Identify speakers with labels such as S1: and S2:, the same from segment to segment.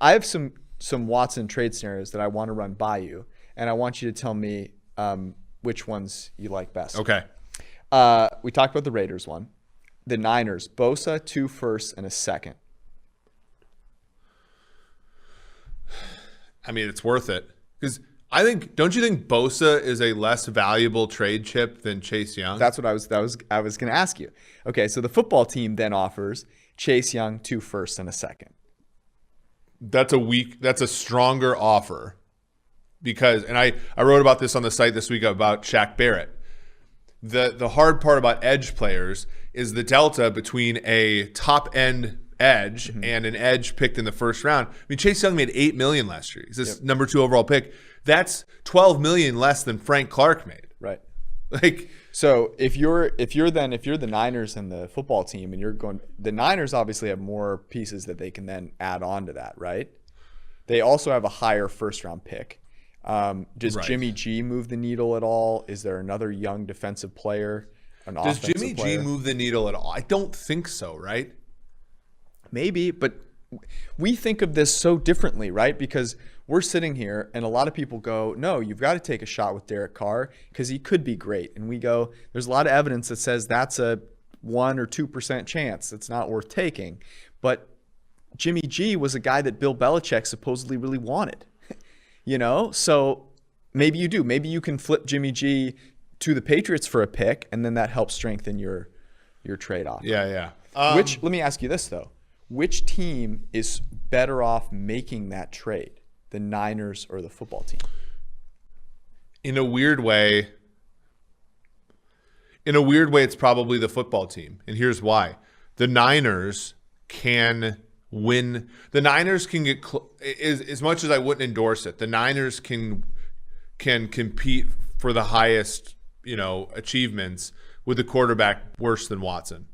S1: I have some Watson trade scenarios that I want to run by you, and I want you to tell me which ones you like best.
S2: Okay.
S1: We talked about the Raiders one. The Niners, Bosa, 2 firsts and a second.
S2: I mean, it's worth it because don't you think Bosa is a less valuable trade chip than Chase Young?
S1: That's what I was going to ask you. Okay, so the football team then offers Chase Young, 2 firsts and a second.
S2: That's a stronger offer because, and I wrote about this on the site this week about Shaq Barrett. The hard part about edge players is the delta between a top end edge and an edge picked in the first round. I mean, Chase Young made $8 million last year. He's this number 2 overall pick. That's $12 million less than Frank Clark made.
S1: Right.
S2: Like,
S1: so if you're the Niners and the football team and you're going, the Niners obviously have more pieces that they can then add on to that, right? They also have a higher first round pick. Does Jimmy G move the needle at all? Is there another young defensive player?
S2: Does Jimmy G move the needle at all? I don't think so, right?
S1: Maybe, but we think of this so differently, right? Because we're sitting here and a lot of people go, no, you've got to take a shot with Derek Carr because he could be great. And we go, there's a lot of evidence that says that's a 1 or 2% chance. It's not worth taking. But Jimmy G was a guy that Bill Belichick supposedly really wanted, So maybe you do. Maybe you can flip Jimmy G to the Patriots for a pick, and then that helps strengthen your trade-off.
S2: Yeah.
S1: Let me ask you this, though. Which team is better off making that trade, the Niners or the football team?
S2: In a weird way, it's probably the football team. And here's why. The Niners can win. The Niners can get as much as I wouldn't endorse it. The Niners can compete for the highest, achievements with a quarterback worse than Watson.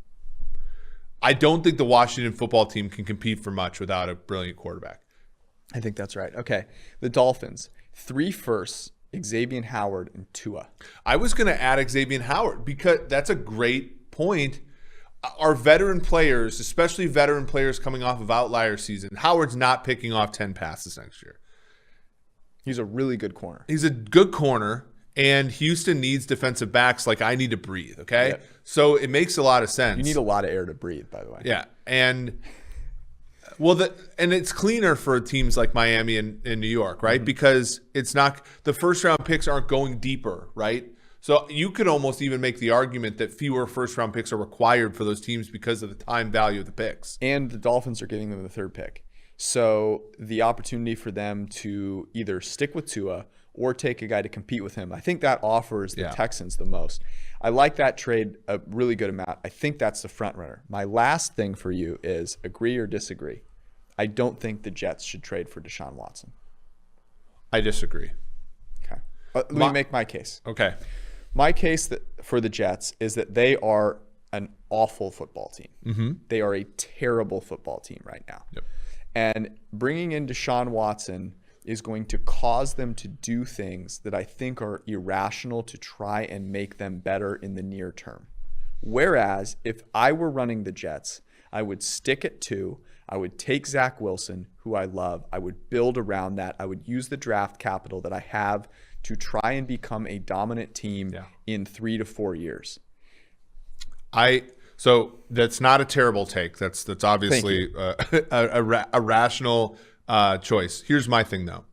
S2: I don't think the Washington football team can compete for much without a brilliant quarterback.
S1: I think that's right. Okay. The Dolphins, 3 firsts, Xavier Howard and Tua.
S2: I was going to add Xavier Howard because that's a great point. Our veteran players, especially veteran players coming off of outlier season, Howard's not picking off 10 passes next year.
S1: He's a really good corner.
S2: He's a good corner, and Houston needs defensive backs like I need to breathe, okay?
S1: Yep.
S2: So it makes a lot of sense.
S1: You need a lot of air to breathe, by the way.
S2: Yeah, and it's cleaner for teams like Miami and New York, right? Mm-hmm. Because it's not the first round picks aren't going deeper, right? So you could almost even make the argument that fewer first round picks are required for those teams because of the time value of the picks.
S1: And the Dolphins are giving them the 3rd pick. So the opportunity for them to either stick with Tua or take a guy to compete with him, I think that offers the Texans the most. I like that trade a really good amount. I think that's the front runner. My last thing for you is agree or disagree. I don't think the Jets should trade for Deshaun Watson.
S2: I disagree.
S1: Okay. Let me make my case.
S2: Okay.
S1: My case for the Jets is that they are an awful football team.
S2: Mm-hmm.
S1: They are a terrible football team right now.
S2: Yep.
S1: And bringing in Deshaun Watson is going to cause them to do things that I think are irrational to try and make them better in the near term. Whereas if I were running the Jets, I would stick at 2. I would take Zach Wilson, who I love. I would build around that. I would use the draft capital that I have to try and become a dominant team in 3 to 4 years.
S2: So that's not a terrible take. That's obviously a rational choice. Here's my thing, though.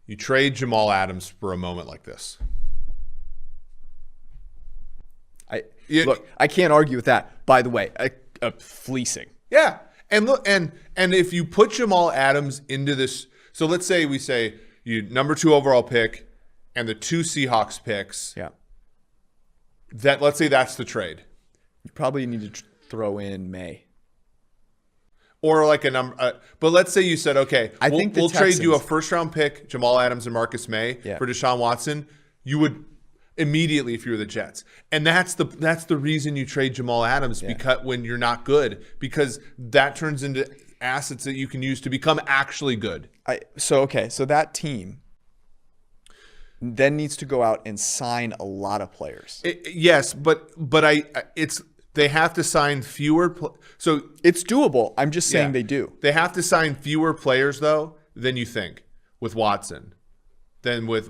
S2: You trade Jamal Adams for a moment like this.
S1: Look, I can't argue with that. By the way, a fleecing.
S2: Yeah, and look, and if you put Jamal Adams into this, so let's say we say you number 2 overall pick and the 2 Seahawks picks.
S1: Yeah.
S2: Let's say that's the trade.
S1: You probably need to throw in May.
S2: Or like a number, but let's say you said, okay, we'll trade you a first-round pick, Jamal Adams and Marcus May for Deshaun Watson. You would immediately if you were the Jets, and that's the reason you trade Jamal Adams because when you're not good, because that turns into assets that you can use to become actually good.
S1: So that team then needs to go out and sign a lot of players.
S2: Yes, but they have to sign fewer. So
S1: It's doable. I'm just saying
S2: yeah,
S1: they do.
S2: They have to sign fewer players though than you think with Watson, than with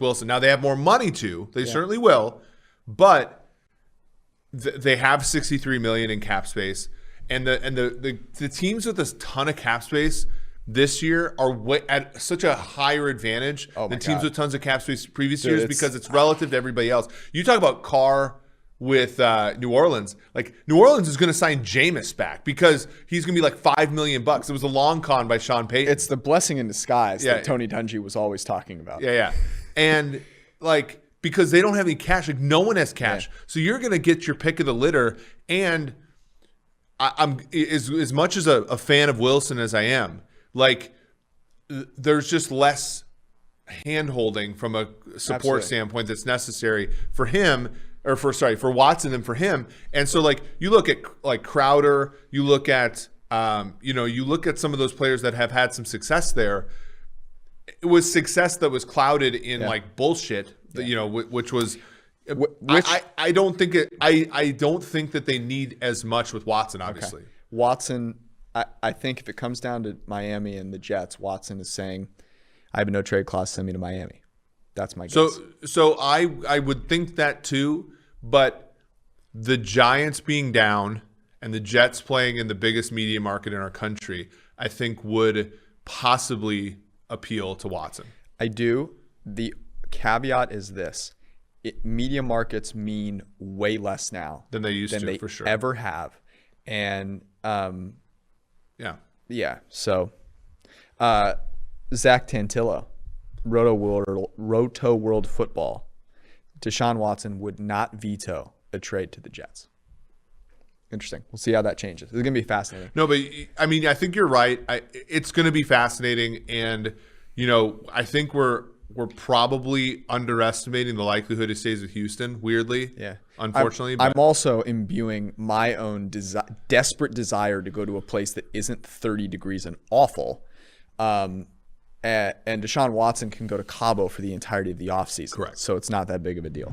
S2: Wilson. Now they have more money too. They certainly will, but they have $63 million in cap space, and the teams with a ton of cap space this year are at such a higher advantage than teams with tons of cap space previous years because it's relative to everybody else. You talk about Carr with New Orleans. Like, New Orleans is going to sign Jameis back because he's going to be like $5 million. It was a long con by Sean Payton.
S1: It's the blessing in disguise that Tony Dungy was always talking about.
S2: Yeah. And like, because they don't have any cash, like no one has cash. Yeah. So you're going to get your pick of the litter. And I'm as much as a fan of Wilson as I am, like, there's just less hand-holding from a support standpoint that's necessary for him, or for Watson than for him. And so, like, you look at like Crowder, you look at you look at some of those players that have had some success there. It was success that was clouded in like bullshit, which was. I don't think I don't think that they need as much with Watson. Obviously,
S1: Watson. I think if it comes down to Miami and the Jets, Watson is saying, "I have a no trade clause. Send me to Miami." That's my guess.
S2: So I would think that too, but the Giants being down and the Jets playing in the biggest media market in our country, I think would possibly appeal to Watson.
S1: I do. The caveat is this: media markets mean way less now
S2: than they used to, for sure,
S1: ever have, and yeah. So, Zach Tantillo, Roto World Football, Deshaun Watson would not veto a trade to the Jets. Interesting. We'll see how that changes. It's going to be fascinating.
S2: No, but I mean, I think you're right. It's going to be fascinating, and I think we're probably underestimating the likelihood he stays with Houston, weirdly. Yeah. Unfortunately.
S1: I'm also imbuing my own desperate desire to go to a place that isn't 30 degrees and awful. And Deshaun Watson can go to Cabo for the entirety of the offseason.
S2: Correct.
S1: So it's not that big of a deal.